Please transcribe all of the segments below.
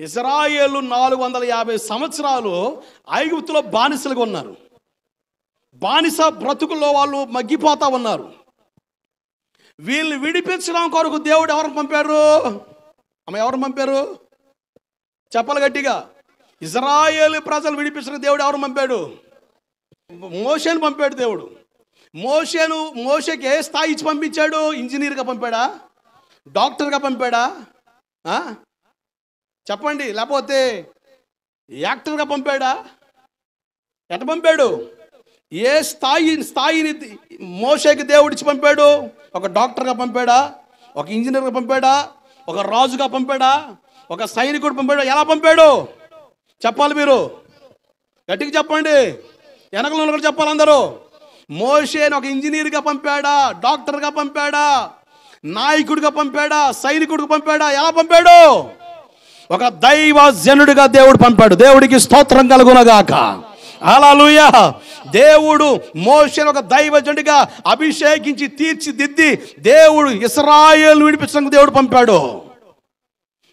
ఇశ్రాయేలు 450 సంవత్సరాలు ఐగుప్తులో బానిసలుగా ఉన్నారు. బానిస బ్రతుకుల్లో వాళ్ళు మగ్గిపోతా ఉన్నారు. వీళ్ళని విడిపించడం కొరకు దేవుడు ఎవరిని పంపారు? ఎవరిని పంపారు? చెప్పాలి గట్టిగా. ఇశ్రాయేలు ప్రజలు విడిపించడానికి దేవుడు ఎవరు పంపాడు? మోషేను పంపాడు దేవుడు. మోషేకి ఏ స్థాయి ఇచ్చి పంపించాడు? ఇంజనీర్గా పంపాడా? డాక్టర్గా పంపాడా? చెప్పండి. లేకపోతే యాక్టర్గా పంపాడా? ఎట్ట పంపాడు? ఏ స్థాయిని మోషేకి దేవుడు ఇచ్చి పంపాడు? ఒక డాక్టర్గా పంపాడా? ఒక ఇంజనీర్గా పంపాడా? ఒక రాజుగా పంపాడా? ఒక సైనికుడు పంపాడు? ఎలా పంపాడు చెప్పాలి మీరు. గట్టిగా చెప్పండి. వెనకలో కూడా చెప్పాలి అందరూ. మోషేని ఒక ఇంజనీర్గా పంపాడా? డాక్టర్గా పంపాడా? నాయకుడిగా పంపాడా? సైనికుడిగా పంపాడా? ఎలా పంపాడు? ఒక దైవజనుడిగా దేవుడు పంపాడు. దేవుడికి స్తోత్రం కలుగునగాక. హల్లెలూయా. దేవుడు మోషేను ఒక దైవజనుడిగా అభిషేకించి తీర్చిదిద్ది దేవుడు ఇశ్రాయేలు విడిపించడానికి దేవుడు పంపాడు.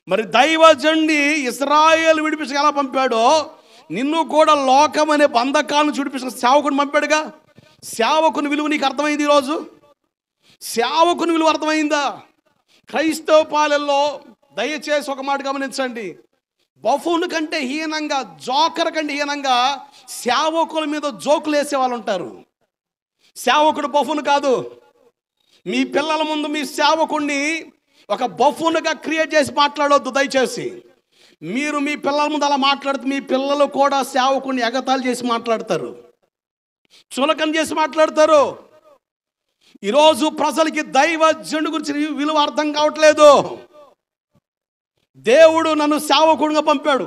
మరి దైవజనుడి ఇశ్రాయేలు విడిపించడానికి ఎలా పంపాడో నిన్ను కూడా లోకం అనే బంధకాలను చూడిపించిన సేవకుని పంపాడుగా. సేవకుని విలువ నీకు అర్థమైంది ఈరోజు? సేవకుని విలువ అర్థమైందా? క్రైస్తవ పాలెల్లో దయచేసి ఒక మాట గమనించండి. బఫూన్ కంటే హీనంగా, జోకర్ కంటే హీనంగా సేవకుల మీద జోకులు వేసే వాళ్ళు ఉంటారు. సేవకుడు బఫూన్ కాదు. మీ పిల్లల ముందు మీ సేవకుడిని ఒక బఫూన్గా క్రియేట్ చేసి మాట్లాడొద్దు దయచేసి. మీరు మీ పిల్లల ముందు అలా మాట్లాడితే మీ పిల్లలు కూడా సేవకుడిని ఎగతాళి చేసి మాట్లాడతారు, చులకన చేసి మాట్లాడతారు. ఈరోజు ప్రజలకి దైవజనుడి గురించి విలువ అర్థం కావట్లేదు. దేవుడు నన్ను సేవకుడిగా పంపాడు.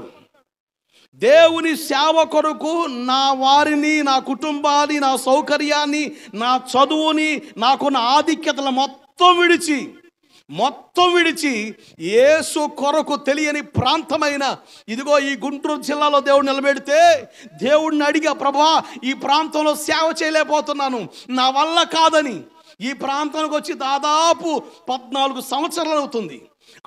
దేవుని సేవ కొరకు నా వారిని, నా కుటుంబాన్ని, నా సౌకర్యాన్ని, నా చదువుని, నాకున్న ఆధిక్యతలు మొత్తం విడిచి యేసు కొరకు తెలియని ప్రాంతమైన ఇదిగో ఈ గుంటూరు జిల్లాలో దేవుడు నిలబెడితే దేవుడిని అడిగా, ప్రభా ఈ ప్రాంతంలో సేవ చేయలేకపోతున్నాను, నా వల్ల కాదని. ఈ ప్రాంతానికి వచ్చి దాదాపు 14 సంవత్సరాలు అవుతుంది.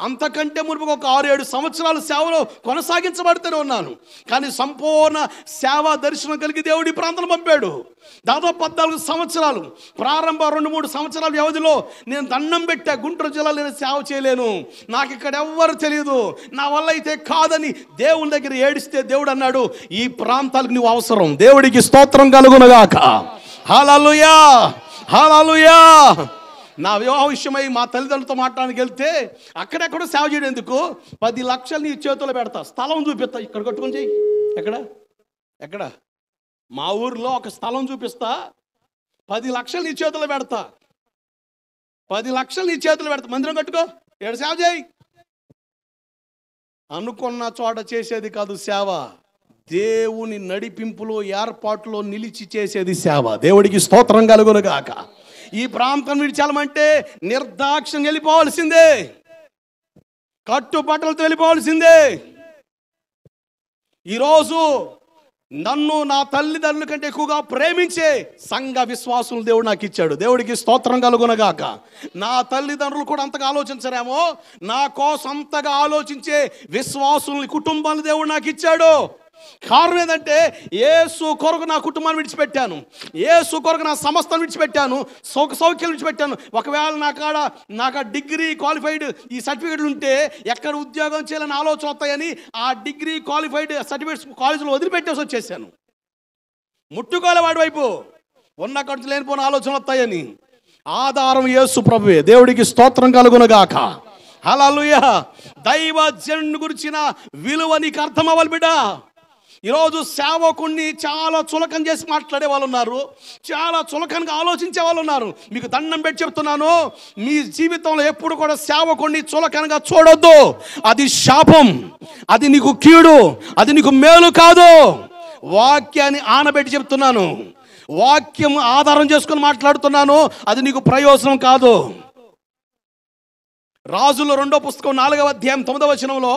అంతకంటే మునుపు ఒక 6-7 సంవత్సరాలు సేవలో కొనసాగించబడుతూనే ఉన్నాను. కానీ సంపూర్ణ సేవా దర్శనం కలిగి దేవుడి ప్రాంతం పంపాడు. దాదాపు 14 సంవత్సరాలు, ప్రారంభ 2-3 సంవత్సరాల వ్యవధిలో నేను దండం పెట్టా, గుంటూరు జిల్లాలో నేను సేవ చేయలేను, నాకు ఇక్కడ ఎవ్వరు తెలియదు, నా వల్ల అయితే కాదని దేవుని దగ్గర ఏడిస్తే దేవుడు అన్నాడు, ఈ ప్రాంతాలకు నువ్వు అవసరం. దేవుడికి స్తోత్రం కలుగునగాక. హల్లెలూయా, హల్లెలూయా. నా వివాహ విషయమై మా తల్లిదండ్రులతో మాట్లాడడానికి వెళ్తే అక్కడెక్కడో సేవ చేయడం ఎందుకు, 10 లక్షలు నీ చేతుల్లో పెడతా, స్థలం చూపిస్తా, ఇక్కడ కట్టుకొని చెయ్యి. ఎక్కడ మా ఊరిలో ఒక స్థలం చూపిస్తా, 10 లక్షలు నీ చేతుల్లో పెడతా, 10 లక్షలు నీ చేతుల్లో పెడతా, మందిరం కట్టుకో, ఏడు సేవ చేయి. అనుకున్న చోట చేసేది కాదు సేవ, దేవుని నడిపింపులో ఏర్పాటులో నిలిచి చేసేది సేవ. దేవుడికి స్తోత్రం కలుగునుగాక. ఈ ప్రాంతం విడిచాలమంటే నిర్దాక్షిణ్యం వెళ్ళిపోవాల్సిందే, కట్టుబట్టలతో వెళ్ళిపోవాల్సిందే. ఈరోజు నన్ను నా తల్లిదండ్రుల కంటే ఎక్కువగా ప్రేమించే సంఘ విశ్వాసులు దేవుడు నాకు ఇచ్చాడు. దేవుడికి స్తోత్రం కలుగునగాక. నా తల్లిదండ్రులు కూడా అంతగా ఆలోచించరేమో, నా కోసం అంతగా ఆలోచించే విశ్వాసుల్ని, కుటుంబాన్ని దేవుడు నాకు ఇచ్చాడు. కారణం ఏంటంటే యేసు కొరకు నా కుటుంబాన్ని విడిచిపెట్టాను, యేసు కొరకు నా సమస్తాన్ని విడిచిపెట్టాను, సౌఖ్యాలు విడిచిపెట్టాను. ఒకవేళ నాకు డిగ్రీ క్వాలిఫైడ్ ఈ సర్టిఫికేట్లు ఉంటే ఎక్కడ ఉద్యోగం చేయాలని ఆలోచన వస్తాయని ఆ డిగ్రీ క్వాలిఫైడ్ సర్టిఫికేట్స్ కాలేజీలో వదిలిపెట్టేసి వచ్చేసాను. ముట్టుకోలే వాడి వైపు, ఉన్న ఖర్చు లేనిపోయిన ఆలోచనలు వస్తాయని. ఆధారం యేసు ప్రభువే. దేవుడికి స్తోత్రం కలుగునగాక. హల్లెలూయా. దైవజనుని గురించిన విలువ నీకు అర్థం అవ్వాలి బిడ్డ. ఈరోజు సేవకుణ్ణి చాలా చులకన చేసి మాట్లాడే వాళ్ళు ఉన్నారు, చాలా చులకనగా ఆలోచించే వాళ్ళు ఉన్నారు. మీకు దండం పెట్టి చెప్తున్నాను, మీ జీవితంలో ఎప్పుడు కూడా సేవకుణ్ణి చులకనగా చూడొద్దు. అది శాపం, అది నీకు కీడు, అది నీకు మేలు కాదు. వాక్యాన్ని ఆనబెట్టి చెప్తున్నాను, వాక్యం ఆధారం చేసుకుని మాట్లాడుతున్నాను, అది నీకు ప్రయోజనం కాదు. రాజుల 2వ పుస్తకం 4వ అధ్యాయం 9వ వచనంలో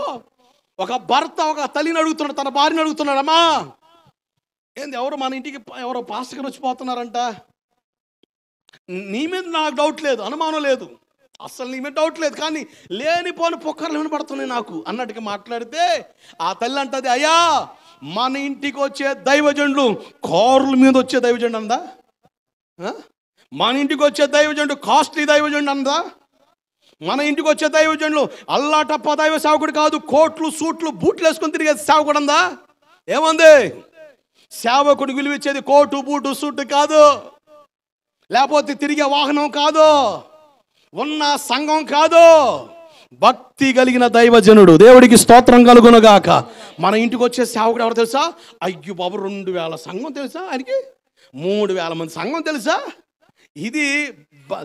ఒక భర్త ఒక తల్లిని అడుగుతున్నాడు, తన భార్యను అడుగుతున్నాడు, అమ్మా ఏంది ఎవరు మన ఇంటికి ఎవరో పాస్టర్ వచ్చిపోతున్నారంట, నీ మీద నాకు డౌట్ లేదు, అనుమానం లేదు, అసలు నీ మీద డౌట్ లేదు, కానీ లేనిపోని పుక్కర్లు వినపడుతున్నాయి నాకు అన్నట్టుగా మాట్లాడితే ఆ తల్లి అంటది, అయ్యా మన ఇంటికి వచ్చే దైవజనులు కారుల మీద వచ్చే దైవజనుడు అందా? మన ఇంటికి వచ్చే దైవజనుడు కాస్ట్లీ దైవజనుడు అందా? మన ఇంటికి వచ్చే దైవజనులు అల్లాటప్ప దైవ సేవకుడు కాదు, కోట్లు సూట్లు బూట్లు వేసుకొని తిరిగే సేవకుడు అందా? ఏమంది? సేవకుడు విలువిచ్చేది కోటు బూటు సూటు కాదు, లేకపోతే తిరిగే వాహనం కాదు, ఉన్న సంఘం కాదు, భక్తి కలిగిన దైవజనుడు. దేవుడికి స్తోత్రం కలుగునుగాక. మన ఇంటికి వచ్చే సేవకుడు ఎవరు తెలుసా? అయ్యో బాబు 2000 సంఘం తెలుసా ఆయనకి, 3000 మంది సంఘం తెలుసా? ఇది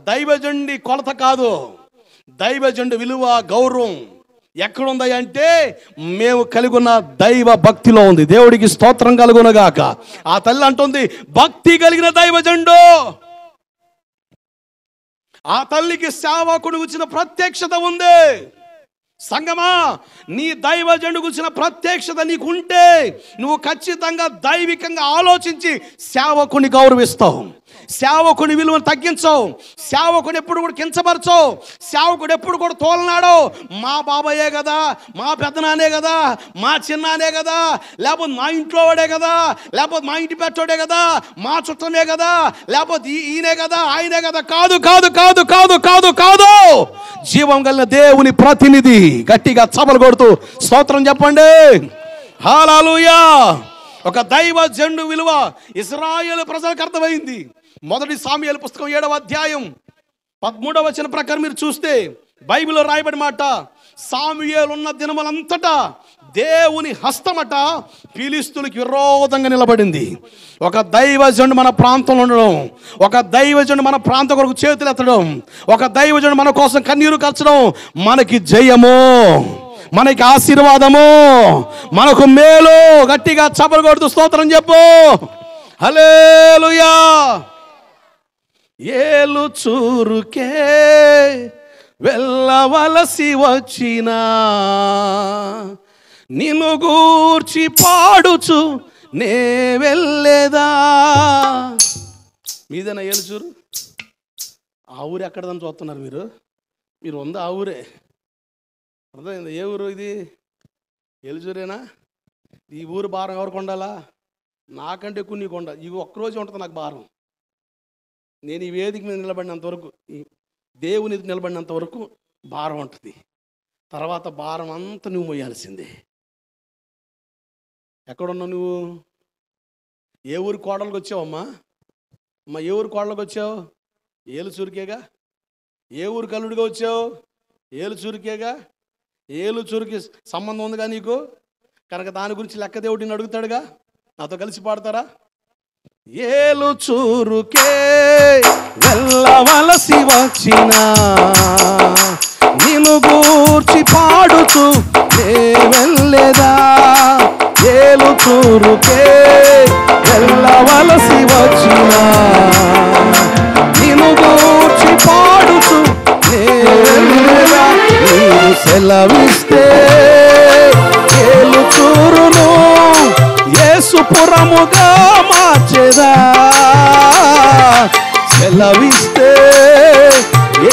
దైవజనుడి కొలత కాదు. దైవజనుడి విలువ గౌరవం ఎక్కడుంది అంటే మేము కలిగి ఉన్న దైవ భక్తిలో ఉంది. దేవుడికి స్తోత్రం కలుగునుగాక. ఆ తల్లి అంటుంది, భక్తి కలిగిన దైవజనుడు. ఆ తల్లికి సేవకుడు గురించిన ప్రత్యక్షత ఉంది. సంగమా, నీ దైవజనుడు గురించిన ప్రత్యక్షత నీకు ఉంటే నువ్వు ఖచ్చితంగా దైవికంగా ఆలోచించి సేవకుని గౌరవిస్తావు, సేవకుని విలువను తగ్గించవు, సేవకుని ఎప్పుడు కూడా కించపరచవు, సేవకుడు ఎప్పుడు కూడా తోలనాడో మా బాబాయే కదా, మా పెద్దనానే కదా, మా చిన్నానే కదా, లేకపోతే మా ఇంట్లో వాడే కదా, లేకపోతే మా ఇంటి పెట్టోడే కదా, మా చుట్టమే కదా, లేకపోతే ఈయనే కదా, ఆయనే కదా. కాదు కాదు కాదు కాదు కాదు కాదు. జీవం కలిగిన దేవుని ప్రతినిధి. గట్టిగా చపలు కొడుతూ స్తోత్రం చెప్పండి. హల్లెలూయా. ఒక దైవజనుడు విలువ ఇశ్రాయేలు ప్రజలకు అర్థమైంది. మొదటి సాముయేలు పుస్తకం 7వ అధ్యాయం 13వ వచనం ప్రకారం మీరు చూస్తే బైబిల్లో రాయబడి మాట, సాముయేలు ఉన్న దినములంతటా దేవుని హస్తమట ఫిలిష్తీయులకు విరోధంగా నిలబడింది. ఒక దైవజనుడు మన ప్రాంతంలో ఉండడం, ఒక దైవజనుడు మన ప్రాంతం కొరకు చేతులు ఎత్తడం, ఒక దైవజనుడు మన కోసం కన్నీరు కార్చడం మనకి జయము, మనకి ఆశీర్వాదము, మనకు మేలు. గట్టిగా చప్పలు కొడుతూ స్తోత్రం చెప్పు. హల్లెలూయా. ఏలు చూరుకే వెళ్ళవలసి వచ్చినా నిన్ను గూర్చి పాడుచు నే వెళ్ళేదా. మీదేనా ఏలుచూరు? ఆ ఊరు ఎక్కడదని చూస్తున్నారు మీరు? మీరు ఉంది ఆ ఊరే. అర్థమైంది? ఏ ఊరు ఇది? ఏలుచూరేనా? ఈ ఊరు భారం ఎవరికి ఉండాలా? నాకంటే ఎక్కువ నీకు ఉండాలి. ఇవి ఒక్కరోజు ఉంటుంది నాకు భారం. నేను ఈ వేదిక మీద నిలబడినంత వరకు, ఈ దేవుని నిలబడినంత వరకు భారం ఉంటుంది. తర్వాత భారం అంతా నువ్వు మోయాల్సిందే. ఎక్కడున్నావు నువ్వు? ఏ ఊరు కోడలకు వచ్చావమ్మా? అమ్మ, ఏ ఊరు కోడలకు వచ్చావు? ఏలుచూరికేగా. ఏ ఊరు కల్లుడిగా వచ్చావు? ఏలుచూరికేగా. ఏలుచూరికి సంబంధం ఉందిగా నీకు, కనుక దాని గురించి లెక్క దేవుడిని అడుగుతాడుగా. నాతో కలిసి పాడతారా? ఏలుచూరుకే వెళ్ళవలసి వచ్చినా నిన్ను గూర్చి పాడుచు నే వెళ్ళేదా. ఏలుచూరుకే వెళ్ళవలసి వచ్చినా నిన్ను గూర్చి పాడుచు నే వెళ్ళేదా. నీవు సెలవిస్తే ఏలుచూరును యేసుపురముగా మార్చెదా. సెలవిస్తే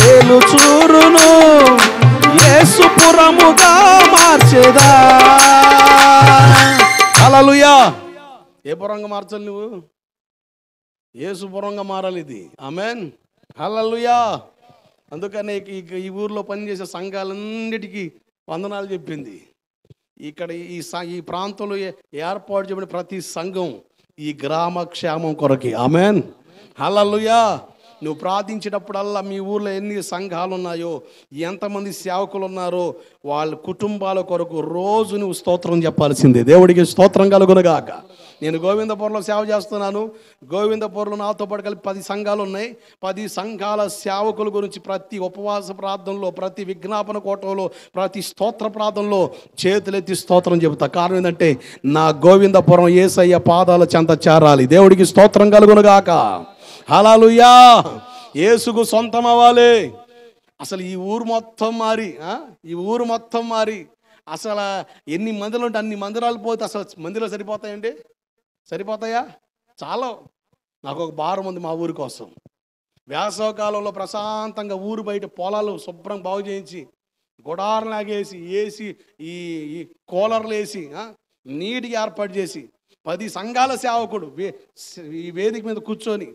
ఏలుచూరును యేసుపురముగా మార్చెదా. హల్లెలూయా. ఏ పురంగా మార్చాలి నువ్వు? యేసుపురంగా మారాలి ఇది. ఆమేన్. హల్లెలూయా. అందుకనే ఈ ఊర్లో పనిచేసే సంఘాలన్నిటికీ వందనాలు చెప్పింది. ఇక్కడ ఈ ప్రాంతంలో ఏర్పాటు చేయబడిన ప్రతి సంఘం ఈ గ్రామ క్షేమం కొరకే. ఆమేన్. హల్లెలూయా. నువ్వు ప్రార్థించేటప్పుడల్లా మీ ఊర్లో ఎన్ని సంఘాలు ఉన్నాయో, ఎంతమంది సేవకులు ఉన్నారో వాళ్ళ కుటుంబాల కొరకు రోజు నువ్వు స్తోత్రం చెప్పాల్సిందే. దేవుడికి స్తోత్రం కలుగునుగాక. నేను గోవిందపురంలో సేవ చేస్తున్నాను. గోవిందపురంలో నాతో పాటు కలిపి 10 సంఘాలు ఉన్నాయి. 10 సంఘాల సేవకుల గురించి ప్రతి ఉపవాస ప్రార్థనలో, ప్రతి విజ్ఞాపన కోటంలో, ప్రతి స్తోత్ర ప్రార్థనలో చేతులెత్తి స్తోత్రం చెబుతా. కారణం ఏంటంటే నా గోవిందపురం యేసయ్య పాదాల చెంత చేరాలి. దేవుడికి స్తోత్రం కలుగునుగాక. హల్లెలూయా. యేసుకు సొంతం అవ్వాలి. అసలు ఈ ఊరు మొత్తం మారి అసలు ఎన్ని మందిరాలు ఉంటే అన్ని మందిరాలు పోతే అసలు మందిరాలు సరిపోతాయండి? సరిపోతాయా? చాలా. నాకు ఒక భారం ఉంది మా ఊరి కోసం. వేసవకాలంలో ప్రశాంతంగా ఊరు బయట పొలాలు శుభ్రం బాగు చేయించి గుడారం లాగేసి వేసి ఈ ఈ కూలర్లు వేసి నీటికి ఏర్పాటు చేసి 10 సంఘాల సేవకుడు ఈ వేదిక మీద కూర్చొని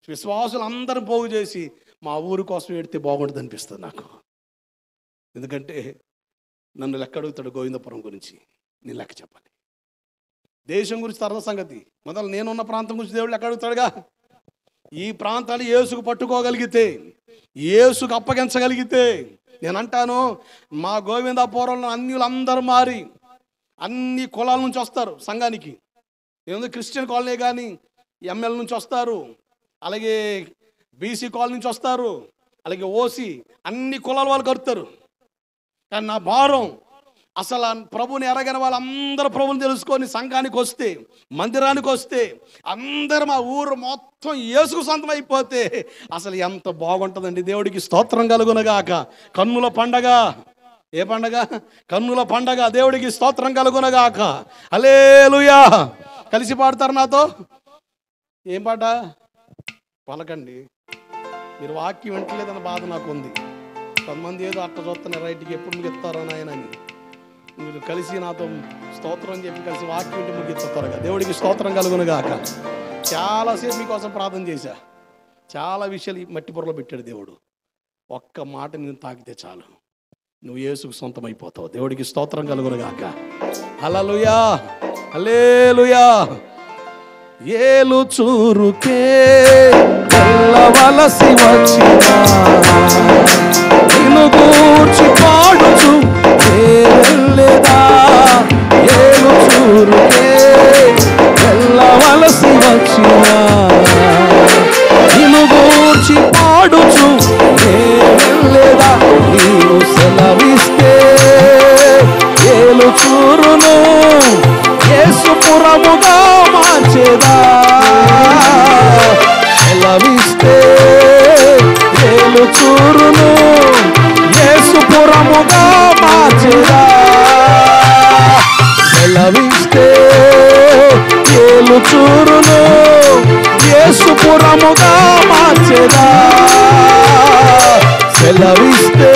విశ్వాసులు అందరూ పోగు చేసి మా ఊరి కోసం ఎడితే బాగుంటుంది అనిపిస్తుంది నాకు. ఎందుకంటే నన్ను లెక్క అడుగుతాడు గోవిందపురం గురించి, నేను లెక్క చెప్పాలి. దేశం గురించి తర్వాత సంగతి, మొదలు నేనున్న ప్రాంతం గురించి దేవుడు లెక్క అడుగుతాడుగా. ఈ ప్రాంతాన్ని యేసుకు పట్టుకోగలిగితే, యేసుకు అప్పగించగలిగితే, నేను అంటాను మా గోవిందపురంలో అన్యులందరూ మారి అన్ని కులాల నుంచి వస్తారు సంఘానికి. ఏముంది, క్రిస్టియన్ కాలనీ కానీ ఎంఎల్ నుంచి వస్తారు, అలాగే బీసీ కాలనీ నుంచి వస్తారు, అలాగే ఓసీ, అన్ని కులాల వాళ్ళు కలుపుతారు. కానీ నా భారం అసలు ప్రభుని ఎరగని వాళ్ళందరూ ప్రభుని తెలుసుకొని సంఘానికి వస్తే, మందిరానికి వస్తే, అందరూ మా ఊరు మొత్తం యేసుకు సొంతం అయిపోతే అసలు ఎంత బాగుంటుందండి. దేవుడికి స్తోత్రం కలుగునగాక. కన్నుల పండగ, ఏ పండగ? కన్నుల పండగ. దేవుడికి స్తోత్రం కలుగునగాక. హల్లెలూయా. కలిసి పాడతారు నాతో. ఏం పాట? పలకండి. మీరు వాక్యం వింటలేదన్న బాధ నాకు ఉంది. కొంతమంది ఏదో అట్ట చూస్తున్నారు, రైట్కి ఎప్పుడు ముగిస్తారో నాయన అని. మీరు కలిసి నాతో స్తోత్రం చెప్పి కలిసి వాక్యం వింటే ముగిస్తారు త్వరగా. దేవుడికి స్తోత్రం కలుగునుగాక. చాలాసేపు మీకోసం ప్రార్థన చేశా. చాలా విషయాలు ఈ మట్టి పొరలో పెట్టాడు దేవుడు. ఒక్క మాట నేను తాకితే చాలు, నువ్వు యేసుకు సొంతం అయిపోతావు. దేవుడికి స్తోత్రం కలుగునుగాక. హల్లెలూయా, హల్లెలూయా. ఏలు చూరుకే వెళ్ళవలసి వచ్చినా నిన్ను గూర్చి పాడుచు వెళ్ళేదా. ఏలు చూరుకే వెళ్ళవలసి వచ్చినా నిన్ను గూర్చి పాడుచు వెళ్ళేదా. నీవు సెలవిస్తే ఏలు చూరును యేసుపురముగా మార్చేదా. సెలవిస్తే ఏలు చూరును యేసుపురముగా మార్చేదా. సెలవిస్తే ఏలు చూరును యేసుపురముగా మార్చేదా. సెలవిస్తే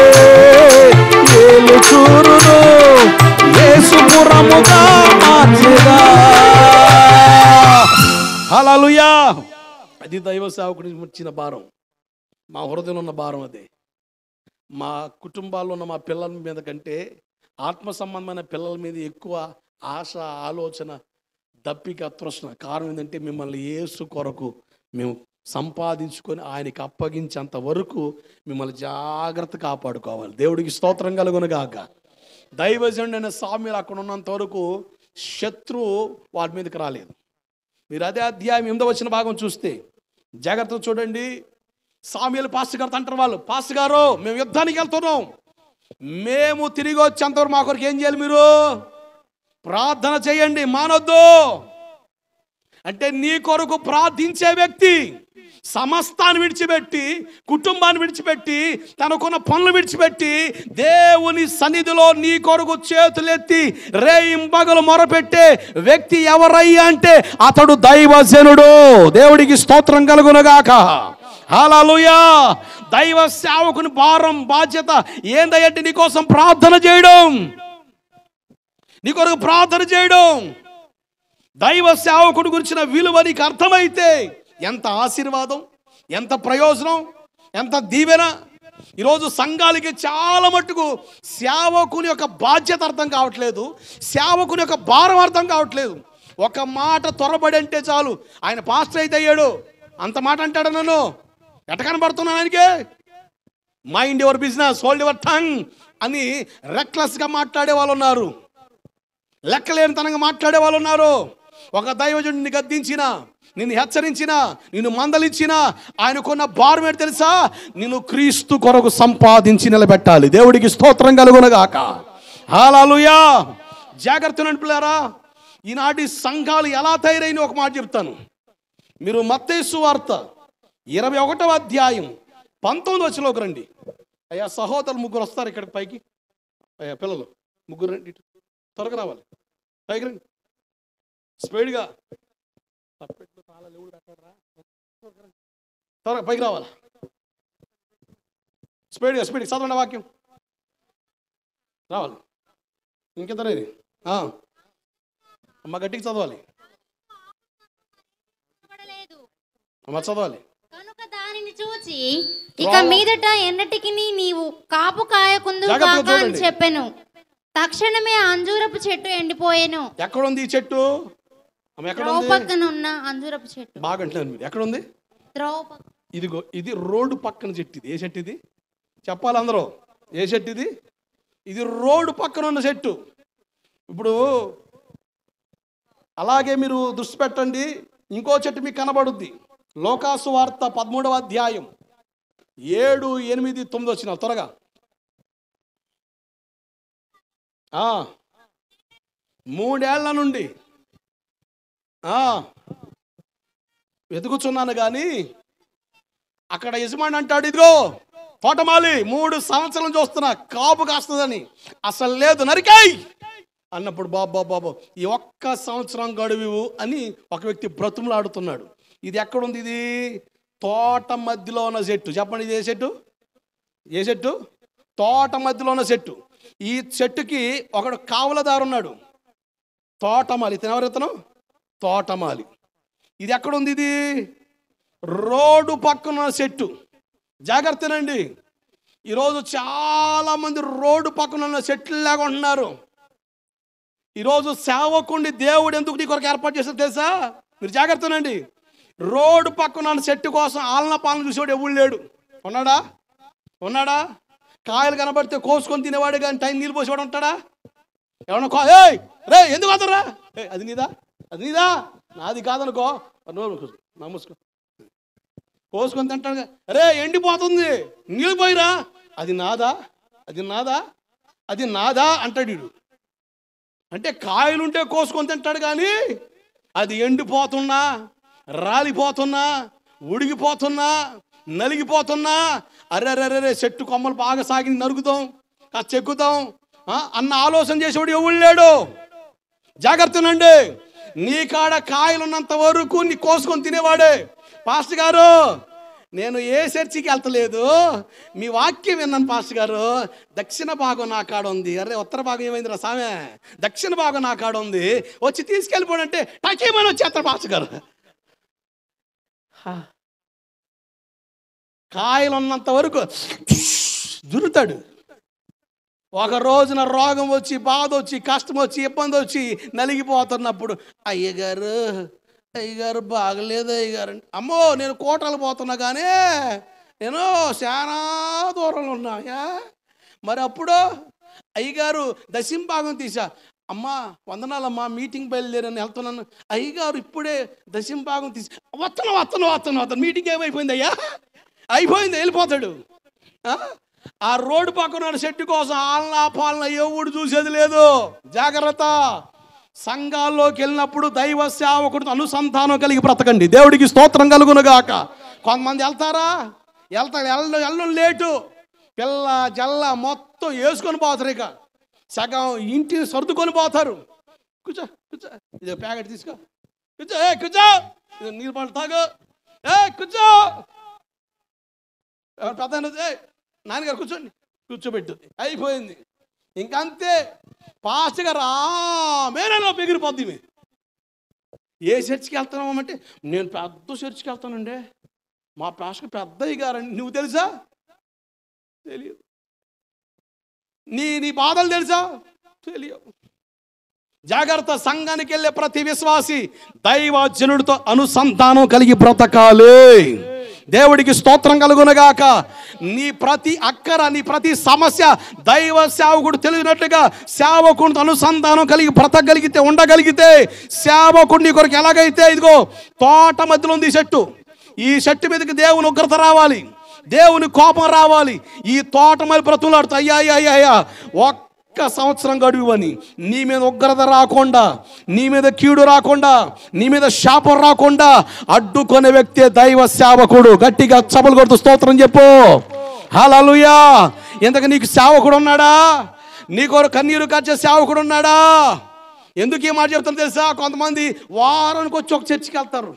ఏలు చూరును యేసుపురముగా మార్చేదా. హల్లెలూయా. అది దైవ సేవకుడికి వచ్చిన భారం, మా హృదయంలో ఉన్న భారం. అదే మా కుటుంబాల్లో ఉన్న మా పిల్లల మీద కంటే ఆత్మ సంబంధమైన పిల్లల మీద ఎక్కువ ఆశ, ఆలోచన, దప్పిక, తృష్ణ. కారణం ఏంటంటే మిమ్మల్ని యేసు కొరకు మేము సంపాదించుకొని ఆయనకి అప్పగించేంత వరకు మిమ్మల్ని జాగ్రత్త కాపాడుకోవాలి. దేవుడికి స్తోత్రం కలుగునుగాక. దైవజనుడైన సామ్యులు అక్కడ ఉన్నంత వరకు శత్రువు వారి మీదకి రాలేదు. మీరు అదే అధ్యాయం 8వ వచ్చిన భాగం చూస్తే జాగ్రత్తగా చూడండి. సామ్యులు పాస్టర్ గారితో అంటారు, వాళ్ళు పాస్టర్ గారు మేము యుద్ధానికి వెళ్తున్నాం, మేము తిరిగి వచ్చేంతవరకు మా కొరకు ఏం చేయాలి, మీరు ప్రార్థన చేయండి, మానొద్దు. అంటే నీ కొరకు ప్రార్థించే వ్యక్తి సమస్తాన్ని విడిచిపెట్టి, కుటుంబాన్ని విడిచిపెట్టి, తనకున్న పనులు విడిచిపెట్టి దేవుని సన్నిధిలో నీ కొరకు చేతులెత్తి రేయింబగలు మొరపెట్టే వ్యక్తి ఎవరయ్యా అంటే అతడు దైవజనుడు. దేవుడికి స్తోత్రం కలుగునుగాక. హల్లెలూయా. దైవ సేవకుని భారం, బాధ్యత ఏందంటే నీ కోసం ప్రార్థన చేయడం, నీ కొరకు ప్రార్థన చేయడం. దైవ సేవకుడి గురించిన విలువ నీకు అర్థమైతే ఎంత ఆశీర్వాదం, ఎంత ప్రయోజనం, ఎంత దీవెన. ఈరోజు సంఘాలకి చాలా మట్టుకు సేవకుని యొక్క బాధ్యత అర్థం కావట్లేదు, సేవకుని యొక్క భారం అర్థం కావట్లేదు. ఒక మాట త్వరబడి అంటే చాలు, ఆయన పాస్టర్ అయితే అయ్యాడు అంత మాట అంటాడు. నన్ను ఎట కనబడుతున్నాను ఆయనకే. Mind your business, hold your tongue అని రెక్లెస్గా మాట్లాడే వాళ్ళు ఉన్నారు, లెక్కలేనితనంగా మాట్లాడే వాళ్ళు ఉన్నారు. ఒక దైవజనుడిని గద్దించినా, నిన్ను హెచ్చరించినా, నిన్ను మందలించినా ఆయనకున్న భారం ఏంటి తెలుసా? నిన్ను క్రీస్తు కొరకు సంపాదించి నిలబెట్టాలి. దేవుడికి స్తోత్రం కలుగునుగాక. హల్లెలూయా. జాగ్రత్త నడుపులారా. ఈనాటి సంఘాలు ఎలా తయారైన ఒక మాట చెప్తాను. మీరు మత్తయి సువార్త 21వ అధ్యాయం 19వ వచనంలోకి రండి. అయ్యా సహోదరులు ముగ్గురు వస్తారు ఇక్కడికి పైకి. అయ్యా పిల్లలు ముగ్గురు రండి, త్వరగా రావాలి, పైకి రండి స్పీడ్గా. త్వరగా పైకి రావాలా? స్పీడ్గా చదవండి వాక్యం రావాలి. ఇంకెంతనేది అమ్మ గట్టికి చదవాలి. అమ్మ చదవాలి. కనుక దానిని చూచి ఇక మీదట ఎన్నటికి నీవు కాపు కాయకుందు అని చెప్పెను. తక్షణమే అంజూరపు చెట్టు ఎండిపోయెను. ఎక్కడుంది ఈ చెట్టు? పక్కన ఉన్న అంజూరపు చెట్టు బాగా అంటున్నారు మీరు. ఎక్కడుంది? ఇదిగో ఇది రోడ్డు పక్కన చెట్టు. ఇది ఏ చెట్టు ఇది చెప్పాలి అందరూ? ఏ చెట్టు ఇది? ఇది రోడ్డు పక్కన ఉన్న చెట్టు. ఇప్పుడు అలాగే మీరు దృష్టి పెట్టండి, ఇంకో చెట్టు మీకు కనబడుద్ది. లోకాసు వార్త 13వ అధ్యాయం 7, 8, 9 వచ్చిన త్వరగా. 3 ఏళ్ల నుండి వెతుకుచున్నాను కానీ అక్కడ యజమాని అంటాడు, ఇదిగో తోటమాలి 3 సంవత్సరాలు చూస్తున్నా కాపు కాస్తుందని, అసలు లేదు నరికాయి అన్నప్పుడు బాబు ఈ ఒక్క సంవత్సరం గడువు అని ఒక వ్యక్తి బ్రతుములాడుతున్నాడు. ఇది ఎక్కడుంది? ఇది తోట మధ్యలో ఉన్న చెట్టు. చెప్పండి, ఇది ఏ చెట్టు? ఏ చెట్టు? తోట మధ్యలో ఉన్న చెట్టు. ఈ చెట్టుకి ఒకడు కావలదారు ఉన్నాడు, తోటమాలి. ఎవరెతను? తోటమాలి. ఇది ఎక్కడుంది? ఇది రోడ్డు పక్కన చెట్టు. జాగ్రత్తనండి, ఈరోజు చాలామంది రోడ్డు పక్కన ఉన్న చెట్లు లాగా ఉంటున్నారు. ఈరోజు సేవకుండి దేవుడు ఎందుకు నీ కొరకు ఏర్పాటు చేస్తారో తెలుసా? మీరు జాగ్రత్తనండి. రోడ్డు పక్కన ఉన్న చెట్టు కోసం ఆలన పాలన చూసేవాడు ఎవడు లేడు. ఉన్నాడా? కాయలు కనబడితే కోసుకొని తినేవాడు కానీ టైం నీళ్ళు పోసేవాడు ఉంటాడా? ఎవరన్నా రే ఎందుకు అవుతారా? అది నీదా నాది కాదనుకో, నమస్కో కోసుకొని తింటాడు. రే ఎండిపోతుంది నీళ్ళు పోయిరా, అది నాదా అంటాడు వీడు. అంటే కాయలుంటే కోసుకొని తింటాడు కానీ అది ఎండిపోతున్నా, రాలిపోతున్నా, ఉడిగిపోతున్నా, నలిగిపోతున్నా, అరే చెట్టు కొమ్మలు బాగా సాగి నరుకుతాం, చెక్కుతాం అన్న ఆలోచన చేసేవాడు ఎవడు లేడు. జాగ్రత్తనండి, నీ కాడ కాయలున్నంత వరకు నీ కోసుకొని తినేవాడే. పాస్టర్ గారు నేను ఏ చర్చికి వెళ్తలేదు, మీ వాక్యం విన్నాను పాస్టర్ గారు, దక్షిణ భాగం నా కాడ ఉంది. అరే ఉత్తర భాగం ఏమైంది రా సామె? దక్షిణ భాగం నా కాడ ఉంది, వచ్చి తీసుకెళ్ళిపోడంటే నాకేమని వచ్చేస్తాడు పాస్టర్ గారు. కాయలు ఉన్నంత వరకు దురుతాడు. ఒక రోజున రోగం వచ్చి, బాధ వచ్చి, కష్టం వచ్చి, ఇబ్బంది వచ్చి నలిగిపోతున్నప్పుడు అయ్యగారు బాగలేదు అయ్యగారు. అమ్మో నేను కోటలు పోతున్నా కానీ నేను చాలా దూరంలో ఉన్నాయా. మరి అప్పుడు అయ్యగారు దశంభాగం తీసా, అమ్మా వందనాలమ్మా మీటింగ్ బయలుదేరని వెళ్తున్నాను. అయ్యగారు ఇప్పుడే దశంభాగం తీసి వస్తాను మీటింగ్ ఏమైపోయింది అయ్యా? అయిపోయింది, వెళ్ళిపోతాడు. ఆ రోడ్డు పక్కన చెట్టు కోసం ఆలనా పాలన ఎవడు చూసేది లేదు. జాగ్రత్త. సంఘాల్లోకి వెళ్ళినప్పుడు దైవ సేవకుడితో అనుసంధానం కలిగి బ్రతకండి. దేవుడికి స్తోత్రం కలుగునుగాక. కొంతమంది వెళ్ళడం లేటు, పిల్ల జల్ల మొత్తం వేసుకొని పోతారు. ఇక సగం ఇంటిని సర్దుకొని పోతారు. కూర్చో ఇది ప్యాకెట్ తీసుకో, కూర్చో ఇది నీళ్ళు పంట తాగు, కూర్చో పెద్ద నాన్నగారు కూర్చోబెట్టు, అయిపోయింది. ఇంకంతే. పాస్టర్ గారు మేనలో ఎగిరిపోద్ది. ఏ చర్చికి వెళ్తున్నామంటే నేను పెద్ద చర్చికి వెళ్తానండి, మా పాస్టర్ పెద్దయ్య గారండి. నువ్వు తెలుసా? తెలియదు. నీ బాధలు తెలుసా? తెలియవు. జాగ్రత్త. సంఘానికి వెళ్ళే ప్రతి విశ్వాసి దైవజనుడితో అనుసంధానం కలిగి బ్రతకాలి. దేవుడికి స్తోత్రం కలుగునగాక. నీ ప్రతి అక్కర, నీ ప్రతి సమస్య దైవ సేవకుడు తెలియనట్లుగా సేవకుడితో అనుసంధానం కలిగి బ్రతకగలిగితే, ఉండగలిగితే, సేవకుడిని కొరకు ఎలాగైతే ఇదిగో తోట మధ్యలో ఉంది చెట్టు, ఈ చెట్టు మీదకి దేవుని ఉగ్రత రావాలి, దేవుని కోపం రావాలి. ఈ తోట మరి బ్రతులాడుతూ అయ్యా ఒక్క సంవత్సరం గడువని నీ మీద ఉగ్రత రాకుండా, నీ మీద కీడు రాకుండా, నీ మీద శాపం రాకుండా అడ్డుకునే వ్యక్తే దైవ సేవకుడు. గట్టిగా చపలు కొడుతూ స్తోత్రం చెప్పు. హల్లెలూయా. ఇంతకు నీకు సేవకుడు ఉన్నాడా? నీకు కన్నీరు కార్చే సేవకుడు ఉన్నాడా? ఎందుకు ఈ మాట చెప్తాను తెలుసా? కొంతమంది వారానికి వచ్చి ఒక చర్చికి వెళ్తారు,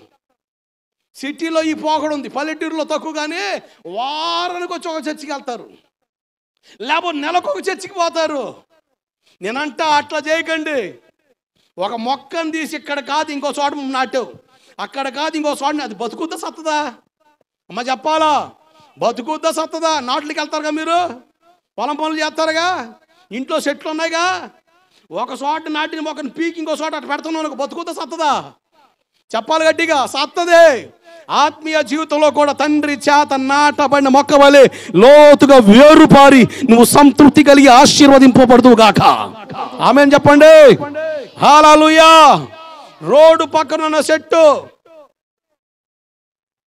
సిటీలో ఈ పోకడు ఉంది, పల్లెటూరులో తక్కువగానే వారానికి వచ్చి ఒక చర్చికి వెళ్తారు, లేకపోతే నెలకు ఒక చర్చికి పోతారు. నేనంట అట్లా చేయకండి. ఒక మొక్కను తీసి ఇక్కడ కాదు ఇంకో చోట నాటావు, అక్కడ కాదు ఇంకో చోట, అది బతుకుద్దా సత్తదా? అమ్మ చెప్పాలా, బతుకుద్దా సత్తదా? నాట్లకి వెళ్తారుగా మీరు, పొలం పనులు చేస్తారుగా, ఇంట్లో చెట్లు ఉన్నాయిగా, ఒక చోట నాటిన మొక్కను పీకి ఇంకో చోట అటు పెడుతున్నాను, బతుకుద్దా సత్తదా? చెప్పాలి గట్టిగా, సత్తదే. ఆత్మీయ జీవితంలో కూడా తండ్రి చేత నాటబడిన మొక్క వలె లోతుగా వేరుపారి నువ్వు సంతృప్తి కలిగి ఆశీర్వదింపబడుదువు గాక. ఆమేన్ చెప్పండి. హల్లెలూయా. రోడ్డు పక్కన ఉన్న చెట్టు,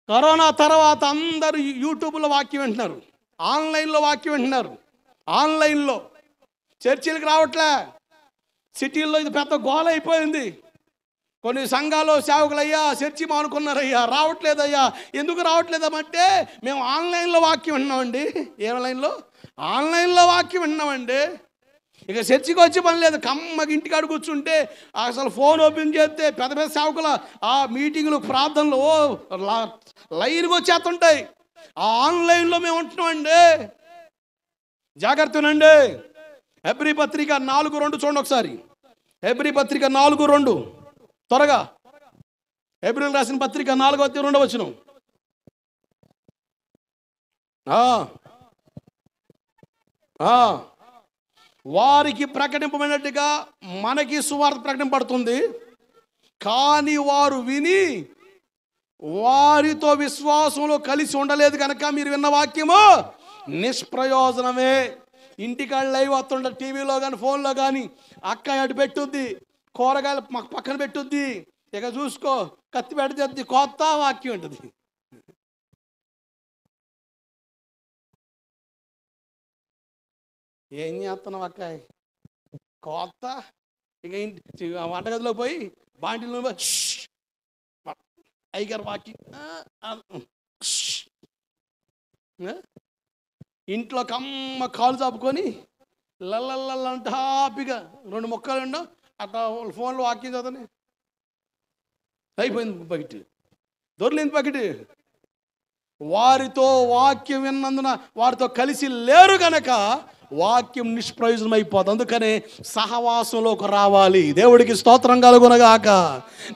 కరోనా తర్వాత అందరూ యూట్యూబ్లో వాక్యం వింటున్నారు, ఆన్లైన్లో వాక్యం వింటున్నారు, ఆన్లైన్లో చర్చిలకు రావట్లే. సిటీల్లో ఇది పెద్ద గోల అయిపోయింది. కొన్ని సంఘాలు సేవకులయ్యా చర్చి మానుకున్నారయ్యా, రావట్లేదయ్యా. ఎందుకు రావట్లేదమంటే మేము ఆన్లైన్లో వాక్యం విన్నామండి. ఏ ఆన్లైన్లో? ఆన్లైన్లో వాక్యం విన్నామండి. ఇక చర్చికి వచ్చి పని లేదు, కమ్మకి ఇంటికాడ కూర్చుంటే అసలు ఫోన్ ఓపెన్ చేస్తే పెద్ద పెద్ద సేవకుల ఆ మీటింగులు ప్రార్థనలు లైన్గా వచ్చేస్తుంటాయి. ఆ ఆన్లైన్లో మేము ఉంటున్నామండి. జాగ్రత్తనండి. హెబ్రీ పత్రిక 4:2 చూడండి ఒకసారి. హెబ్రీ పత్రిక 4:2 త్వరగా. హెబ్రీయులకు రాసిన పత్రిక 4:2 వారికి ప్రకటింపబడినట్టుగా మనకి సువార్త ప్రకటింపబడుతుంది, కానీ వారు విని వారితో విశ్వాసంలో కలిసి ఉండలేదు కనుక మీరు విన్న వాక్యము నిష్ప్రయోజనమే. ఇంటికాడ లైవ్ వస్తుంటారు, టీవీలో కానీ ఫోన్లో కానీ, అక్క అటు పెట్టుద్ది, కూరగాయలు పక్కన పెట్టుద్ది, ఇక చూసుకో కత్తి పెడితే కొత్త వాక్యం ఉంటుంది. ఏం చేస్తున్నావు అక్క కొత్త? ఇక ఇంటి వంటగదిలో పోయి బాంటిలో అయ్యగారు వాక్యం, ఇంట్లో కమ్మ కాలు చాపుకొని లల్లల్లంట హ్యాపీగా 2 ముక్కలు ఉండవు అట్లా ఫోన్లో వాక్యం చదవని అయిపోయింది బకెట్, దొరికింది బకెట్. వారితో వాక్యం విన్నందున వారితో కలిసి లేరు గనక వాక్యం నిష్ప్రయోజనం అయిపోతుంది. అందుకనే సహవాసంలోకి రావాలి. దేవుడికి స్తోత్రం కలుగునగాక.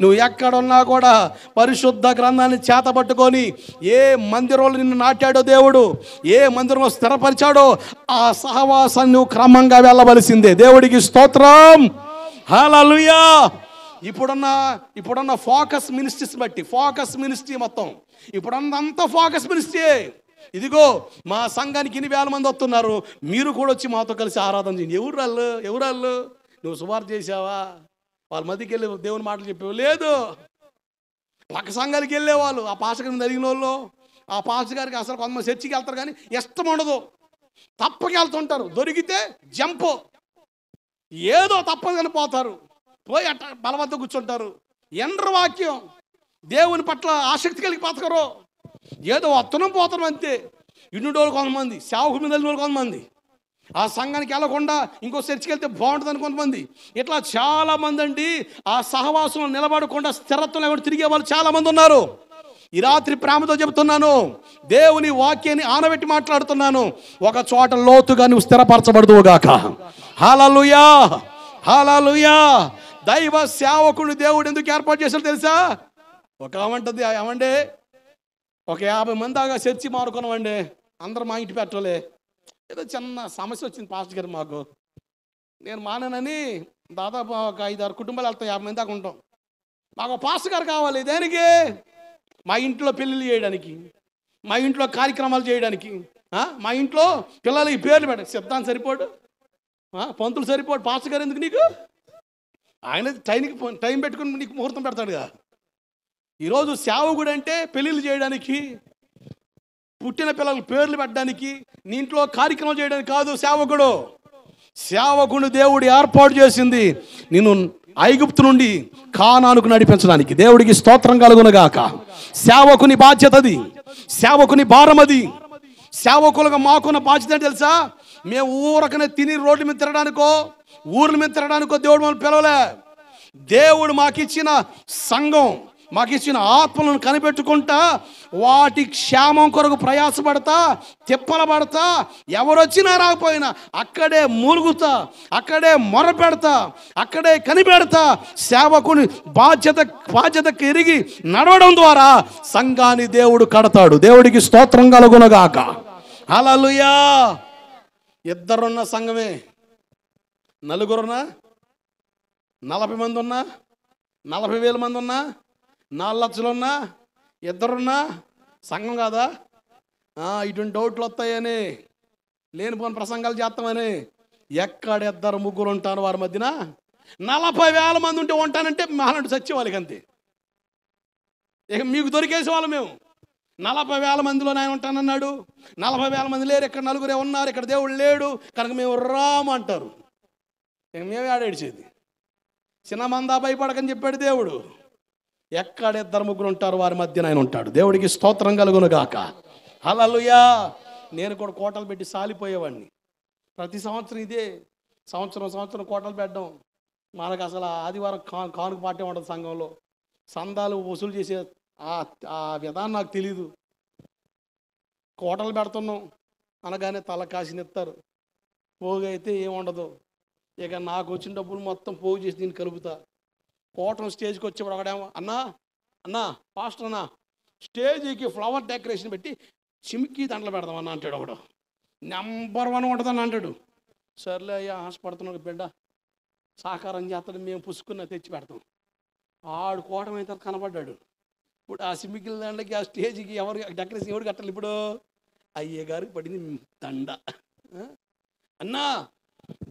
నువ్వు ఎక్కడున్నా కూడా పరిశుద్ధ గ్రంథాన్ని చేతబట్టుకొని ఏ మందిరంలో నిన్ను నాటాడో దేవుడు, ఏ మందిరంలో స్థిరపరిచాడో ఆ సహవాసాన్ని నువ్వు క్రమంగా వెళ్ళవలసిందే. దేవుడికి స్తోత్రం. హల్లెలూయా. ఇప్పుడున్న ఫోకస్ మినిస్ట్రీస్ బట్టి, ఫోకస్ మినిస్ట్రీ మొత్తం ఇప్పుడున్నంతా ఫోకస్ మినిస్ట్రీ. ఇదిగో మా సంఘానికి 1,000 మంది వస్తున్నారు, మీరు కూడా వచ్చి మాతో కలిసి ఆరాధన చేయండి. ఎవరు వాళ్ళు? నువ్వు సువార్త చేసావా? వాళ్ళ మధ్యకి వెళ్ళి దేవుని మాటలు చెప్పేవా? లేదు. పక్క సంఘాలకి వెళ్ళేవాళ్ళు, ఆ పాస్టర్ గారిని అడిగిన వాళ్ళు, ఆ పాస్టర్ గారికి అసలు కొంతమంది చర్చికి వెళ్తారు కానీ ఇష్టం ఉండదు, తప్పకి వెళ్తుంటారు. దొరికితే జంపు, ఏదో తప్పని పోతారు, పోయి అట్ట బలవంత కూర్చుంటారు. ఎండ్ర వాక్యం దేవుని పట్ల ఆసక్తి కలిగి బతకరు, ఏదో వత్తనం పోతాం అంతే. ఇన్నుడోళ్ళు కొంతమంది, సేవకు మీద వెళ్ళిన వాళ్ళు కొంతమంది, ఆ సంఘానికి వెళ్ళకుండా ఇంకో చర్చికి వెళ్తే బాగుంటుందని కొంతమంది, ఇట్లా చాలామంది అండి ఆ సహవాసంలో నిలబడకుండా స్థిరత్వం లేకుండా తిరిగే వాళ్ళు చాలామంది ఉన్నారు. ఈ రాత్రి ప్రేమతో చెబుతున్నాను, దేవుని వాక్యాన్ని ఆనబెట్టి మాట్లాడుతున్నాను. ఒక చోట లోతుగా నువ్వు స్థిరపరచబడుదువుగాక. హల్లెలూయా, హల్లెలూయా. దైవ సేవకుడు దేవుడు ఎందుకు ఏర్పాటు చేశాడో తెలుసా? ఒక ఏమంటుంది, ఏమండే ఒక 50 మంది దాకా చర్చి మారుకున్నామండి, అందరూ మా ఇంటి పెట్టలే, ఏదో చిన్న సమస్య వచ్చింది పాస్టర్ గారు మాకు, నేను మానేనని దాదాపు ఒక 5-6 కుటుంబాలు వెళ్తాం, 50 మంది దాకా ఉంటాం. మాకు పాస్టర్ గారు కావాలి. దేనికి? మా ఇంట్లో పెళ్ళిళ్ళు చేయడానికి, మా ఇంట్లో కార్యక్రమాలు చేయడానికి, మా ఇంట్లో పిల్లలకి పేర్లు పెట్ట సిద్ధాంతం సరిపోడు, పంతులు సరిపోడు, పాస్టర్ గారు ఎందుకు నీకు? ఆయన టైం పెట్టుకుని నీకు ముహూర్తం పెడతాడుగా. ఈరోజు సేవకుడు అంటే పెళ్ళిళ్ళు చేయడానికి, పుట్టిన పిల్లలకు పేర్లు పెట్టడానికి, నీ ఇంట్లో కార్యక్రమం చేయడానికి కాదు సేవకుడు. సేవకుడు దేవుడు ఏర్పాటు చేసింది నిన్ను ఐగుప్తు నుండి కానానుకు నడిపించడానికి. దేవుడికి స్తోత్రం కలుగునగాక. సేవకుని బాధ్యత అది, సేవకుని భారం అది. సేవకులుగా మాకున్న బాధ్యత తెలుసా? మేము ఊరకనే తిని రోడ్ల మీద తిరగడానికో ఊర్ల మీద తిరగడానికో దేవుడు మనం పిలవలే. దేవుడు మాకిచ్చిన సంఘం, మాకు ఇచ్చిన ఆత్మలను కనిపెట్టుకుంటా, వాటి క్షేమం కొరకు ప్రయాసపడతా, తిప్పల పడతా, ఎవరొచ్చినా రాకపోయినా అక్కడే మూలుగుతా, అక్కడే మొర పెడతా, అక్కడే కనిపెడతా. సేవకుని బాధ్యతకు ఎరిగి నడవడం ద్వారా సంఘాన్ని దేవుడు కడతాడు. దేవుడికి స్తోత్రం కలుగునగాక. హల్లెలూయా. ఇద్దరున్న సంఘమే, నలుగురున్నా, 40 మంది ఉన్నా, 40,000 మంది ఉన్నా, 4 లక్షలున్నా, ఇద్దరున్నా సంఘం కాదా? ఇటువంటి డౌట్లు వస్తాయని, లేనిపోని ప్రసంగాలు చేస్తామని. ఎక్కడ 2-3 ఉంటాను వారి మధ్యన 40,000 మంది ఉంటే ఉంటానంటే మహానంటే సత్యవాళ్ళకి అంతే. ఇక మీకు దొరికేసే వాళ్ళు మేము. 40,000 మందిలో ఆయన ఉంటానన్నాడు. 40,000 మంది లేరు, ఇక్కడ 4 ఉన్నారు, ఇక్కడ దేవుడు లేడు కనుక మేము రామంటారు. ఇక మేమే ఆడేడ్చేది. చిన్న మందా భయపడకని చెప్పాడు దేవుడు. ఎక్కడ 2-3 ఉంటారు వారి మధ్యన ఆయన ఉంటాడు. దేవుడికి స్తోత్రం కలుగునుగాక. హల్లెలూయా. నేను కూడా కోటలు పెట్టి సాలిపోయేవాడిని. ప్రతి సంవత్సరం ఇదే, సంవత్సరం కోటలు పెట్టడం. మనకు అసలు ఆదివారం కానుక పాటే ఉండదు సంఘంలో. సందాలు వసూలు చేసే ఆ విధానం నాకు తెలీదు. కోటలు పెడుతున్నాం అనగానే తల కాసినిస్తారు. పోగు అయితే ఏముండదు. ఇక నాకు వచ్చిన డబ్బులు మొత్తం పోగు చేసి దీన్ని కలుపుతా. కోటం స్టేజ్కి వచ్చేప్పుడు ఒకడేమో, అన్నా పాస్టర్ అన్నా, స్టేజీకి ఫ్లవర్ డెకరేషన్ పెట్టి చిమికి దండలు పెడదామన్నా అంటాడు ఒకడు. నెంబర్ 1 ఉంటుందని అంటాడు. సర్లే అయ్యా, ఆశపడుతున్నాడు బిడ్డ, సాకారం చేస్తాడు, మేము పుసుకున్న తెచ్చి పెడతాం. ఆడు కోటం అయితే కనపడ్డాడు. ఇప్పుడు ఆ సిమికిల దండకి, ఆ స్టేజ్కి ఎవరు డెకరేషన్ ఎవరు కట్టాలి? ఇప్పుడు అయ్యే గారికి పడింది దండ. అన్నా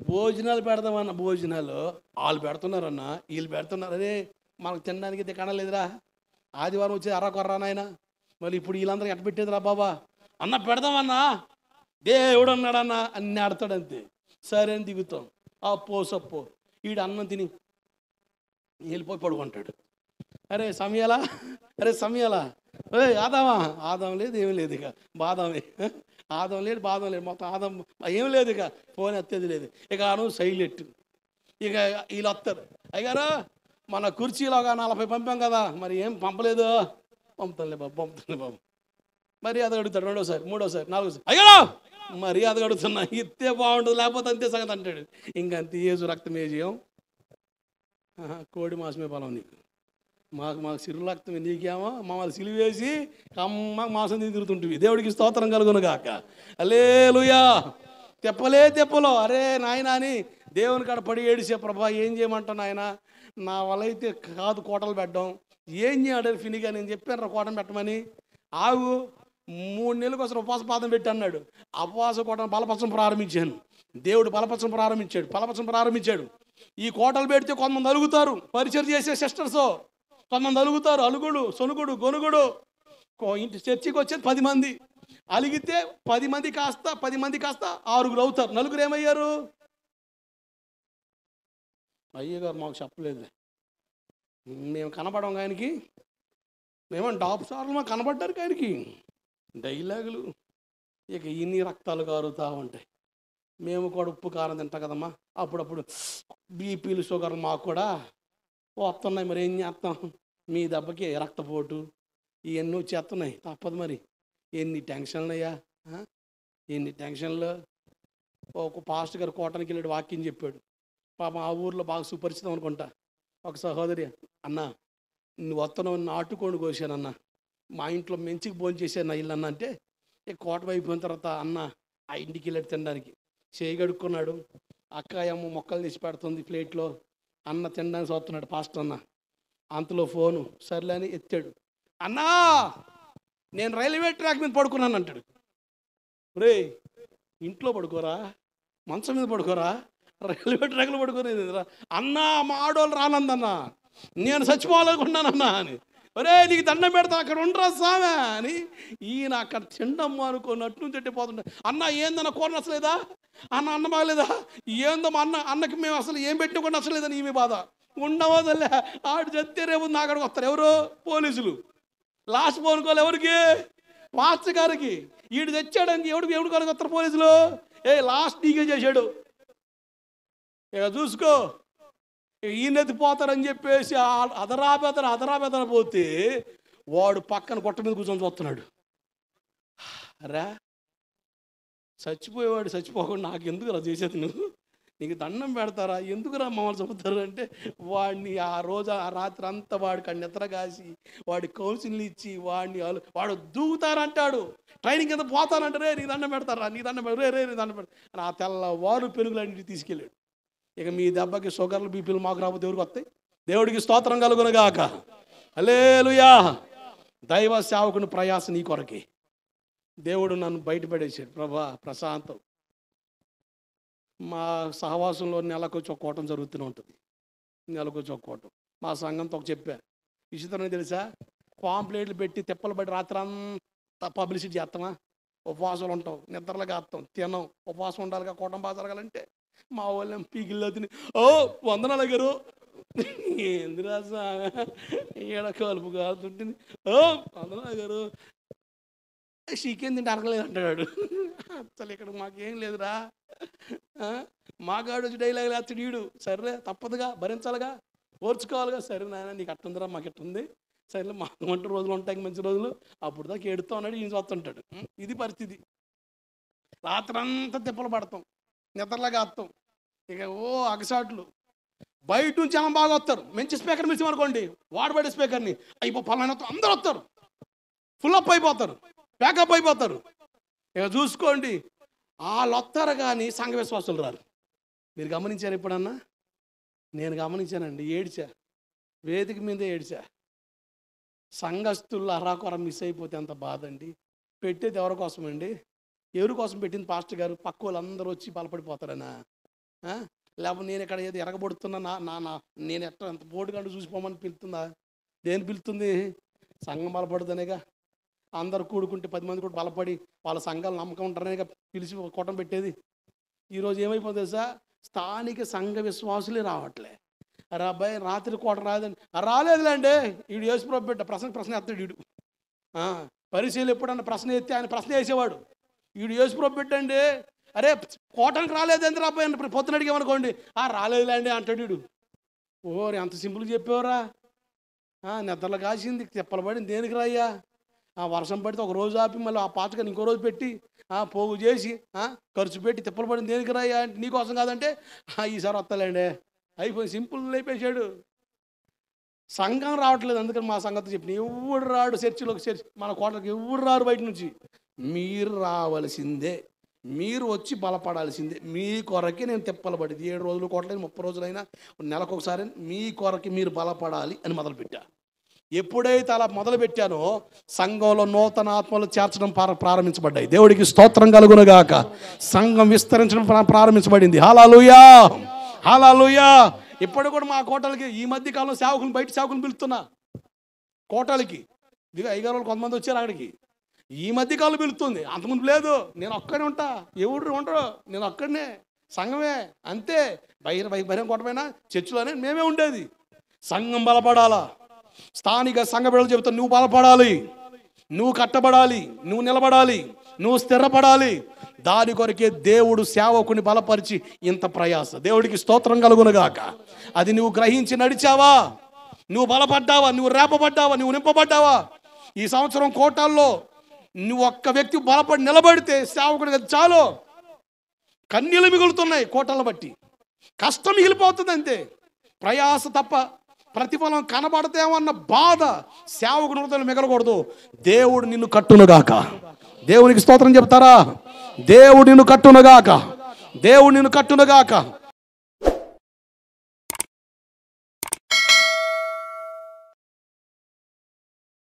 భోజనాలు పెడదామన్న, భోజనాలు వాళ్ళు పెడుతున్నారన్నా, వీళ్ళు పెడుతున్నారు. అరే మనకు తినడానికి ఇది కనలేదురా, ఆదివారం వచ్చేది అర్రకొర్రా నాయన, మళ్ళీ ఇప్పుడు వీళ్ళందరూ ఎట్ట పెట్టేదిరా బాబా. అన్న పెడదామన్నా, దేవుడు అన్నాడన్నా అన్నీ ఆడతాడు అంతే. సరే అని దిగుతాం. అప్పో సప్పో వీడు అన్నం తిని వెళ్ళిపోయి పడుకుంటాడు. అరే సమయాలా ఆదాం లేదు, ఏమి లేదు, ఇక బాదామే, ఆదం లేదు, బాదం లేదు, మొత్తం ఆదం ఏం లేదు, ఇక ఫోన్ ఎత్తేది లేదు. ఇక నువ్వు సైలెంట్. ఇక వీళ్ళు వస్తారు, అయ్యారా మన కుర్చీలోగా 40 పంపాం కదా, మరి ఏం పంపలేదు. పంపుతానులే బాబు. మరి అది అడుగుతాడు. 2వసారి, 3వసారి, 4వసారి, అయ్యారా మరి అది అడుగుతున్నా, ఇస్తే బాగుంటుంది, లేకపోతే అంతే సంగతి అంటాడు. ఇంకంతే ఏజు రక్తం ఏజేయం, కోడి మాసమే బలం నీకు, మాకు సిరు రక్తమే, నీకేమో మమ్మల్ని సిలివేసి అమ్మ మాసం తిరుగుతుంటుంది. దేవుడికి స్తోత్రం కలుగునుగాక. హల్లెలూయా. తెప్పలో అరే నాయన అని దేవుని కాడ పడి ఏడిసే, ప్రభా ఏం చేయమంటావు నాయన, నా వల్ల అయితే కాదు కోటలు పెట్టడం, ఏం చేయడం ఫినిగా, నేను చెప్పాను కోటను పెట్టమని. ఆగు 3 నెలల కోసం ఉపవాస పాదం పెట్టి అన్నాడు. ఉపవాస కోటను బలపరచడం ప్రారంభించాను. దేవుడు బలపరచడం ప్రారంభించాడు. ఈ కోటలు పెడితే కొంతమంది అలుగుతారు, పరిచయం చేసే సిస్టర్స్ కొంతమంది అలుగుతారు, అలుగుడు సొనుగుడు గొనుగుడు. ఇంటి చర్చికి వచ్చేది 10 మంది, అలిగితే 10 మంది కాస్త 6 అవుతారు. 4 ఏమయ్యారు? అయ్యగారు మాకు చెప్పలేదు, మేము కనపడం ఆయనకి, మేమో టాప్ స్టార్లు మాకు కనపడ్డారు ఆయనకి. డైలాగులు ఇక ఇన్ని రక్తాలు కారుతూ ఉంటాయి. మేము కూడా ఉప్పు కారం తింటాం కదమ్మా, అప్పుడప్పుడు బీపీలు షుగర్లు మాకు కూడా వస్తున్నాయి. మరి ఏం చేస్తాం, మీ దెబ్బకి రక్తపోటు ఇవన్నీ వచ్చేస్తున్నాయి, తప్పదు. మరి ఎన్ని టెన్షన్లు అయ్యా, ఎన్ని టెన్షన్లు. ఒక పాస్టర్ గారు కోటానికి వెళ్ళాడు, వాక్యం చెప్పాడు. పాపం ఆ ఊర్లో బాగా సుపరిచితం అనుకుంటా. ఒక సహోదరి, అన్న నువ్వు వస్తున్నావు, నాటుకోండి కోసానన్న, మా ఇంట్లో మంచికి భోజనం చేశాను నా ఇల్లు అన్న అంటే, ఇక కోట అయిపోయిన తర్వాత అన్న ఆ ఇంటికి వెళ్ళాడు తినడానికి. చేయి కడుక్కున్నాడు, అక్క ఏమో మొక్కలు తీసి పెడుతుంది ప్లేట్లో, అన్న తినడానికి వస్తున్నాడు పాస్టర్ అన్న. అంతలో ఫోను, సర్లే అని ఎత్తాడు. అన్నా నేను రైల్వే ట్రాక్ మీద పడుకున్నాను అంటాడు. రే ఇంట్లో పడుకోరా, మంచం మీద పడుకోరా, రైల్వే ట్రాక్లో పడుకోలేదు రా అన్నా. మా ఆడవాళ్ళు రానందన్నా, నేను చచ్చిపోవాలనుకున్నానన్నా అని. ఒరే నీకు దండం పెడతా, అక్కడ ఉండరా సామె అని. ఈయన అక్కడ తిండమ్మ అనుకున్నట్టు తిట్టిపోతుంటా. అన్న ఏందన్న కూర నచ్చలేదా, అన్న బాగలేదా, ఏందో మా అన్నకి మేము అసలు ఏం పెట్టినా కూడా నచ్చలేదని ఈమె బాధ. ఉండవదలే, ఆడు చెప్తే రేపు నా అక్కడికి వస్తారు ఎవరు, పోలీసులు. లాస్ట్ పోనుకోవాలి ఎవరికి, పాస్టర్ గారికి. ఈడు తెచ్చాడానికి ఎవడు కాడికి వస్తారు పోలీసులు. లాస్ట్ నీకే చేశాడు, ఇక చూసుకో. ఈయనెత్తిపోతారని చెప్పేసి అదరాబెదర పోతే వాడు పక్కన గుట్ట మీద కూర్చొని చూస్తున్నాడు. రా చచ్చిపోయేవాడు చచ్చిపోకుండా నాకు ఎందుకు రా చేసేది, నువ్వు నీకు దండం పెడతారా, ఎందుకురా మమ్మల్ని చంపుతారు అంటే వాడిని ఆ రోజు ఆ రాత్రి అంతా వాడికి నిద్ర కాసి వాడి కౌన్సిల్ ఇచ్చి వాడు దూకుతారంటాడు. ట్రైనింగ్ కింద పోతానంటే రే నీ దండం పెడతారా, నీ దండం పెడతారు, రే నీ దండం పెడతారు అని ఆ తెల్లవారు పెరుగులన్నింటికి తీసుకెళ్ళాడు. ఇక మీ దెబ్బకి షుగర్లు బీపీలు మాకు రాకపోతే ఎవరికి వస్తాయి? దేవుడికి స్తోత్రం కలుగునుగాక. హల్లెలూయా. దైవ సేవకుని ప్రయాస నీ కొరకే. దేవుడు నన్ను బయటపడేసాడు. ప్రభా ప్రశాంతం. మా సహవాసంలో నెలకొచ్చి ఒక కూటం జరుగుతూనే ఉంటుంది. నెలకొచ్చి ఒక కూటం. మా సంఘంతో చెప్పా, విచిత్రం తెలుసా, పాంప్లెట్లు పెట్టి తిప్పలు పడి రాత్రి అంతా పబ్లిసిటీ చేస్తామా, ఉపవాసాలు ఉంటాం, నిద్రలు కాస్తాం, తినం, ఉపవాసం ఉండాలిగా కూటం బాగా జరగాలంటే. మా వాళ్ళేం పీకిల్లో తిని ఓ వందనాలు గారు ఏందిరా ఈడ కలుపు కాదుంటుంది, ఓ వందనాలు గారు చికెన్ తింటే అరగలేదు అంటాడు. అసలు ఇక్కడ మాకేం లేదురా, మాగాడు వచ్చి డైలాగ్ లేస్తాడు వీడు. సరే తప్పదుగా, భరించాలిగా, ఓర్చుకోవాలిగా. సరే నాయన నీకు అట్టుందిరా, మాకు ఎట్టుంది, సరేలే మా వంట రోజులు ఉంటాయి మంచి రోజులు, అప్పుడు దాకా ఎడుతూ ఉన్నాడు, ఈయన చూస్తుంటాడు. ఇది పరిస్థితి. రాత్రంతా తిప్పలు పడతాం, నిద్రలాగా వస్తాం, ఇక ఓ అగసాట్లు. బయట నుంచి ఏమో బాగా వస్తారు, మంచి స్పీకర్ మిస్ అనుకోండి, వాడబడే స్పీకర్ని పలానా అందరూ వస్తారు, ఫుల్ అప్ అయిపోతారు, ప్యాకప్ అయిపోతారు. ఇక చూసుకోండి, వాళ్ళు వస్తారు కానీ సంఘ విశ్వాసులు రారు. మీరు గమనించారు ఎప్పుడన్నా? నేను గమనించానండి, ఏడ్చా, వేదిక మీదే ఏడ్చా. సంఘస్థుల్లో అరాకొర మిస్ అయిపోతే ఎంత బాధ అండి. పెట్టేది ఎవరి కోసం అండి? ఎవరి కోసం పెట్టింది? పాస్టర్ గారు పక్క వాళ్ళందరూ వచ్చి బలపడిపోతారనా? లేకపోతే నేను ఇక్కడ ఏదో ఎరగబడుతున్నా నేను ఎట్లా ఎంత పోటుగాడు చూసిపోమని పిలుతుందా? దేని పిలుతుంది? సంఘం బలపడుతుందనేగా. అందరు కూడుకుంటే 10 మంది కూడా బలపడి వాళ్ళ సంఘాలు నమ్మకం ఉంటారనేగా పిలిచి కూటం పెట్టేది. ఈరోజు ఏమైపోతుంది తెలుసా? స్థానిక సంఘ విశ్వాసులే రావట్లే. అరే అబ్బాయి రాత్రి కూట రాదండి, రాలేదులేండి, వీడు యేసుప్రభు బిడ్డ, ప్రశ్న ఎత్తాడు వీడు. పరిశీలి ఎప్పుడన్నా ప్రశ్న ఎత్తి ఆయన ప్రశ్న వేసేవాడు. వీడు యేసుప్రభు బిడ్డ అండి, అరే కోటానికి రాలేదండి రా అబ్బాయి అంటే పొద్దున అడిగామనుకోండి, రాలేదులేండి అంటాడు వీడు. ఓరి అంత సింపుల్గా చెప్పేవరా? నిద్రలు కాసింది, తిప్పలు పడింది, దేనికి రాయ్యా? వర్షం పడితే ఒక రోజు ఆపి మళ్ళీ ఆ పాతకని ఇంకో రోజు పెట్టి పోగు చేసి ఖర్చు పెట్టి తిప్పలు పడింది దేనికి రాయ్యా? నీకోసం కాదంటే ఈసారి వస్తలేండి, అయిపోయి సింపుల్ అయిపోయాడు. సంఘం రావట్లేదు, అందుకని మా సంగతి చెప్పిన ఎవడు రాడు చర్చిలోకి, మన కోటలకు ఎవరు రారు బయట నుంచి. మీరు రావాల్సిందే, మీరు వచ్చి బలపడాల్సిందే. మీ కొరకే నేను తిప్పలు పడింది 7 రోజులు కోటలేదు, 30 రోజులైనా నెలకు ఒకసారి మీ కొరకి మీరు బలపడాలి అని మొదలుపెట్టా. ఎప్పుడైతే అలా మొదలుపెట్టానో సంఘంలో నూతన ఆత్మలు చేర్చడం ప్రారంభించబడ్డాయి. దేవుడికి స్తోత్రం కలుగునుగాక. సంఘం విస్తరించడం ప్రారంభించబడింది. హల్లెలూయా, హల్లెలూయా. ఇప్పుడు కూడా మా కోటలకి ఈ మధ్య కాలంలో సేవకులు, బయట సేవకులు పిలుస్తున్నా కోటలకి. ఇదిగో అయ్యగారు కొంతమంది వచ్చారు అక్కడికి. ఈ మధ్య కాలం పిలుస్తుంది, అంతకుముందు లేదు. నేను ఒక్కడే ఉంటా, ఎవరు ఉండరు, నేను ఒక్కడనే, సంఘమే అంతే. బహిరం కోటమైనా చర్చిలోనే మేమే ఉండేది. సంఘం బలపడాలా. స్థానిక సంఘ బిడ్డలు చెబుతాను, నువ్వు బలపడాలి, నువ్వు కట్టబడాలి, నువ్వు నిలబడాలి, నువ్వు స్థిరపడాలి. దాని కొరకే దేవుడు సేవకుని బలపరిచి ఇంత ప్రయాస. దేవుడికి స్తోత్రం కలుగునుగాక. అది నువ్వు గ్రహించి నడిచావా? నువ్వు బలపడ్డావా? నువ్వు రేపబడ్డావా? నువ్వు నింపబడ్డావా? ఈ సంవత్సరం కోటాల్లో నువ్వు ఒక్క వ్యక్తి బలపడి నిలబడితే సేవకుడికి చాలు. కన్నీళ్ళు మిగులుతున్నాయి కోటలను బట్టి, కష్టం మిగిలిపోతుంది అంతే. ప్రయాస తప్ప ప్రతిఫలం కనబడతేమన్న బాధ సేవకుని హృదయంలో మిగలకూడదు. దేవుడు నిన్ను కట్టునుగాక. దేవునికి స్తోత్రం చెప్తారా? దేవుడు నిన్ను కట్టునుగాక, దేవుడు నిన్ను కట్టునుగాక.